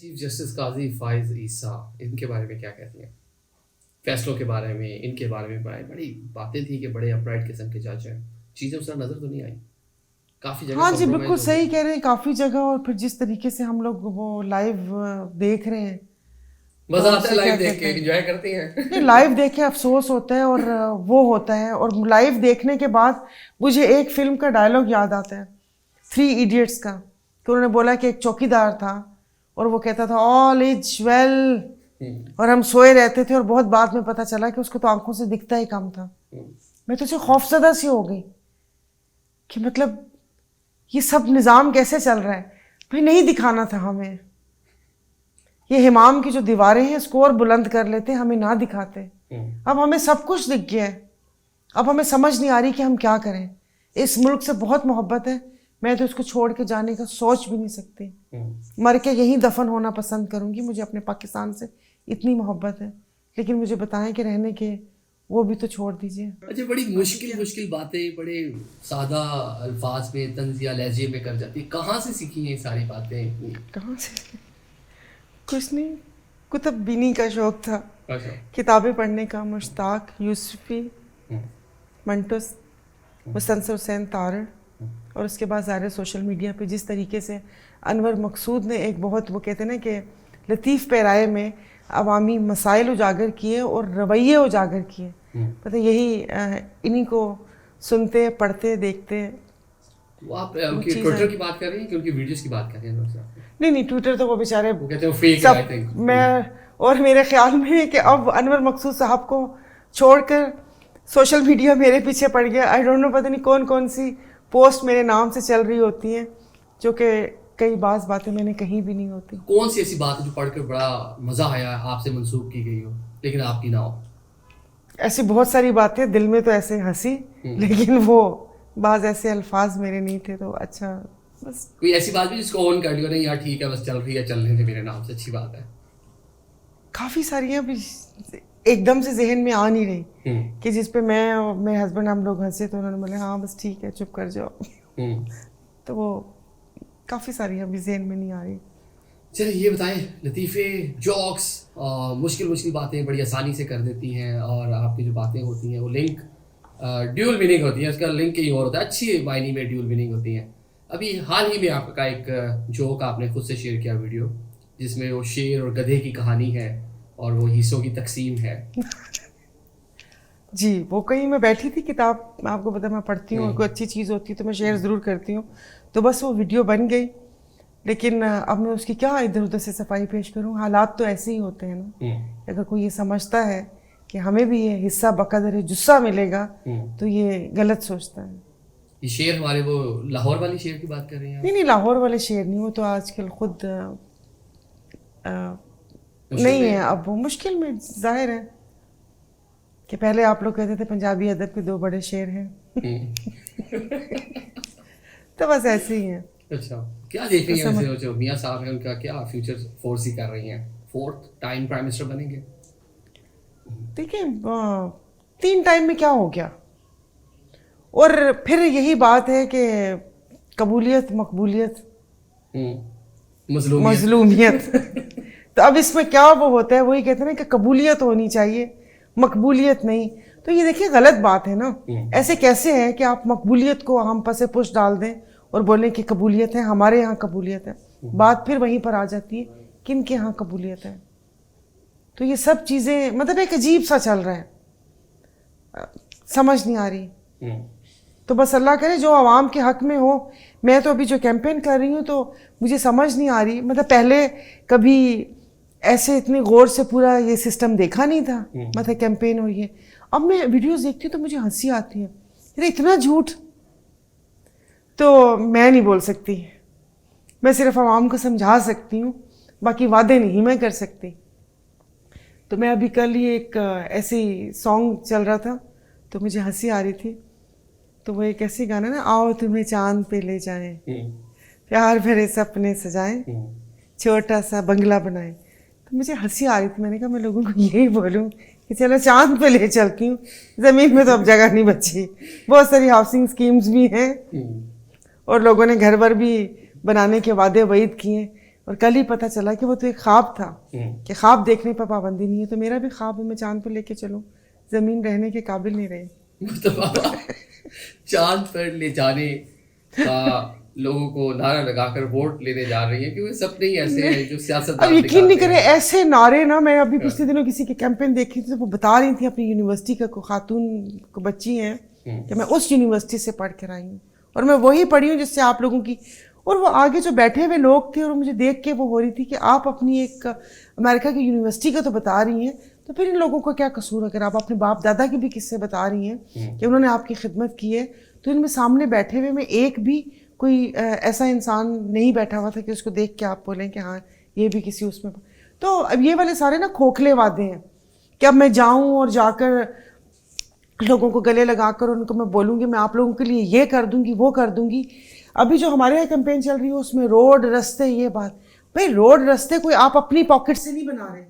Chief justice قاضی فائز عیسیٰ، ان کے بارے میں کیا کہتی ہیں؟ فیصلوں کے بارے میں، ان کے بارے میں بڑی باتیں تھیں کہ بڑے اپرائٹ قسم کے جج ہیں، چیزیں اس طرح نظر تو نہیں آئی کافی جگہ؟ ہاں جی بالکل صحیح کہہ رہے ہیں، کافی جگہ. اور پھر جس طریقے سے ہم لوگ وہ لائیو دیکھ رہے ہیں، مزہ آتا ہے لائیو دیکھ کے، انجوائے کرتے ہیں. نہیں لائیو دیکھ کے افسوس ہوتا ہے اور وہ ہوتا ہے. اور لائیو دیکھنے کے بعد مجھے ایک فلم کا ڈائلاگ یاد آتا ہے، 3 ایڈیٹس کا، کہ انہوں نے بولا کہ ایک چوکیدار تھا اور وہ کہتا تھا آل از ویل، اور ہم سوئے رہتے تھے اور بہت بعد میں پتہ چلا کہ اس کو تو آنکھوں سے دکھتا ہی کم تھا. میں تو اسے خوفزدہ سی ہو گئی کہ مطلب یہ سب نظام کیسے چل رہا ہے بھائی. نہیں دکھانا تھا ہمیں. یہ حمام کی جو دیواریں ہیں اسکور بلند کر لیتے، ہمیں نہ دکھاتے. اب ہمیں سب کچھ دکھ گیا ہے، اب ہمیں سمجھ نہیں آ رہی کہ ہم کیا کریں. اس ملک سے بہت محبت ہے، میں تو اس کو چھوڑ کے جانے کا سوچ بھی نہیں سکتی. مر کے یہیں دفن ہونا پسند کروں گی. مجھے اپنے پاکستان سے اتنی محبت ہے، لیکن مجھے بتائیں کہ رہنے کے وہ بھی تو چھوڑ دیجیے. اچھا، بڑی مشکل باتیں بڑے سادہ الفاظ میں، طنزیہ لہجے میں کر جاتی. کہاں سے سیکھی ہیں یہ ساری باتیں؟ کہاں سے؟ کچھ نہیں، کتب بینی کا شوق تھا، اچھا، کتابیں پڑھنے کا. مشتاق یوسفی، منٹس، مستنصر حسین تارڑ، اور اس کے بعد ظاہر سوشل میڈیا پہ جس طریقے سے انور مقصود نے ایک بہت وہ کہتے ہیں نا کہ لطیف پیرائے میں عوامی مسائل اجاگر کیے اور رویے اجاگر کیے. پتہ یہی انہی کو سنتے، پڑھتے، دیکھتے. آپ ٹویٹر کی بات کر رہی ہیں کہ ان کی ویڈیوز کی بات کر رہی ہیں؟ نہیں ٹویٹر تو وہ بیچارے کہتے ہیں فیک ہے. آئی تھنک میں اور میرے خیال میں کہ اب انور مقصود صاحب کو چھوڑ کر سوشل میڈیا میرے پیچھے پڑ گیا. آئی ڈونٹ نو، پتہ نہیں کون کون سی پوسٹ میرے نام سے چل رہی ہوتی ہیں، جو کہ کئی بعض باتیں میں نے کہیں بھی نہیں ہوتی. کون سی ایسی بات ہے جو پڑھ کر بڑا مزہ آیا، آپ سے منسوخ کی گئی ہو لیکن آپ کی نہ ہو؟ ایسی بہت ساری باتیں، دل میں تو ایسے ہنسی، لیکن وہ بعض ایسے الفاظ میرے نہیں تھے. تو اچھا بس کوئی ایسی بات بھی جس کو آن کر لیا نہیں یار ٹھیک ہے بس چل رہی ہے، چلنے سے میرے نام سے، اچھی بات ہے. کافی ساری ہیں، ایک دم سے ذہن میں آ نہیں رہی کہ جس پہ میں اور میرے ہسبینڈ ہم لوگ ہنسے تو انہوں نے بولے ہاں بس ٹھیک ہے چپ کر جاؤ. تو وہ کافی ساری ابھی ذہن میں نہیں آ رہی. چلے یہ بتائیں، لطیفے، جوکس، مشکل باتیں بڑی آسانی سے کر دیتی ہیں، اور آپ کی جو باتیں ہوتی ہیں وہ لنک ڈیول میننگ ہوتی ہے، اس کا لنک کہیں اور ہوتا ہے، اچھی معنی میں ڈیول میننگ ہوتی ہیں. ابھی حال ہی میں آپ کا ایک جوک آپ نے خود سے شیئر کیا ویڈیو، جس میں وہ شیر اور گدھے کی کہانی ہے اور وہ حصوں کی تقسیم ہے. جی وہ کہیں میں بیٹھی تھی، کتاب آپ کو پتا میں پڑھتی ہوں، اور کوئی اچھی چیز ہوتی ہے تو میں شیئر ضرور کرتی ہوں. تو بس وہ ویڈیو بن گئی، لیکن اب میں اس کی کیا ادھر ادھر سے صفائی پیش کروں. حالات تو ایسے ہی ہوتے ہیں نا. اگر کوئی یہ سمجھتا ہے کہ ہمیں بھی یہ حصہ بقدر جثہ ملے گا تو یہ غلط سوچتا ہے. یہ شعر ہمارے وہ لاہور والی شعر کی بات کر رہی ہیں؟ نہیں لاہور والے شعر نہیں، وہ تو آج کل خود نہیں ہے. اب وہ مشکل میں ظاہر ہے کہ پہلے آپ لوگ کہتے تھے پنجابی ادب کے 2 بڑے شعر ہیں. تو بس ایسے ہی ہیں. اچھا، کیا دیکھ رہی ہیں جو میاں صاحب ہیں ان کا کیا فیوچر فورسی کر رہی ہیں؟ 4th ٹائم پرائم منسٹر بنیں گے؟ دیکھیں 3 ٹائم میں کیا ہو گیا. اور پھر یہی بات ہے کہ قبولیت، مقبولیت، مظلومیت. تو اب اس میں کیا وہ ہوتا ہے، وہی کہتے ہیں نا کہ قبولیت ہونی چاہیے، مقبولیت نہیں. تو یہ دیکھیں غلط بات ہے نا. ایسے کیسے ہے کہ آپ مقبولیت کو ہم پس پش ڈال دیں اور بولیں کہ قبولیت ہے، ہمارے یہاں قبولیت ہے. بات پھر وہیں پر آ جاتی ہے کن کے یہاں قبولیت ہے. تو یہ سب چیزیں مطلب ایک عجیب سا چل رہا ہے، سمجھ نہیں آ رہی. تو بس اللہ کرے جو عوام کے حق میں ہو. میں تو ابھی جو کیمپین کر رہی ہوں تو مجھے سمجھ نہیں آ رہی، مطلب پہلے کبھی ایسے اتنی غور سے پورا یہ سسٹم دیکھا نہیں تھا، مطلب کیمپین ہو رہی ہے. اب میں ویڈیوز دیکھتی ہوں تو مجھے ہنسی آتی ہے، اتنا جھوٹ تو میں نہیں بول سکتی. میں صرف عوام کو سمجھا سکتی ہوں، باقی وعدے نہیں میں کر سکتی. تو میں ابھی کل ہی ایک ایسی سانگ چل رہا تھا تو مجھے ہنسی آ رہی تھی. تو وہ ایک ایسی گانا نا، آؤ تمہیں چاند پہ لے جائیں، پیار بھرے سپنے سجائیں، چھوٹا سا بنگلہ بنائیں. تو مجھے ہنسی آ رہی تھی. میں نے کہا میں لوگوں کو یہی بولوں کہ چلو چاند پہ لے چلتی ہوں، زمین میں تو اب جگہ نہیں بچی. بہت ساری ہاؤسنگ اسکیمز بھی ہیں اور لوگوں نے گھر ور بھی بنانے کے وعدے وعید کیے. اور کل ہی پتہ چلا کہ وہ تو ایک خواب تھا کہ خواب دیکھنے پر پابندی نہیں ہے. تو میرا بھی خواب ہے میں چاند پر لے کے چلوں, زمین رہنے کے قابل نہیں رہے. چاند پر لے جانے کا لوگوں کو نعرہ لگا کر ووٹ لینے جا رہی ہیں, کیونکہ سب نہیں ایسے ہیں جو سیاست. اب یقین نہیں کرے ایسے نعرے نا, میں ابھی پچھلے دنوں کسی کے کیمپین دیکھی تھی تو وہ بتا رہی تھی اپنی یونیورسٹی کا کوئی خاتون کو بچی ہیں کہ میں اس یونیورسٹی سے پڑھ کر آئی ہوں اور میں وہی پڑھی ہوں جس سے آپ لوگوں کی. اور وہ آگے جو بیٹھے ہوئے لوگ تھے اور مجھے دیکھ کے وہ ہو رہی تھی کہ آپ اپنی ایک امریکہ کی یونیورسٹی کا تو بتا رہی ہیں, تو پھر ان لوگوں کا کیا قصور اگر آپ اپنے باپ دادا کی بھی قصے بتا رہی ہیں کہ انہوں نے آپ کی خدمت کی ہے, تو ان میں سامنے بیٹھے ہوئے میں ایک بھی کوئی ایسا انسان نہیں بیٹھا ہوا تھا کہ اس کو دیکھ کے آپ بولیں کہ ہاں یہ بھی کسی اس میں. تو اب یہ والے سارے نا کھوکھلے وعدے ہیں کہ اب میں جاؤں اور جا کر لوگوں کو گلے لگا کر ان کو میں بولوں گی میں آپ لوگوں کے لیے یہ کر دوں گی وہ کر دوں گی. ابھی جو ہمارے یہاں کیمپین چل رہی ہے اس میں روڈ رستے, یہ بات بھائی روڈ رستے کوئی آپ اپنی پاکٹ سے نہیں بنا رہے,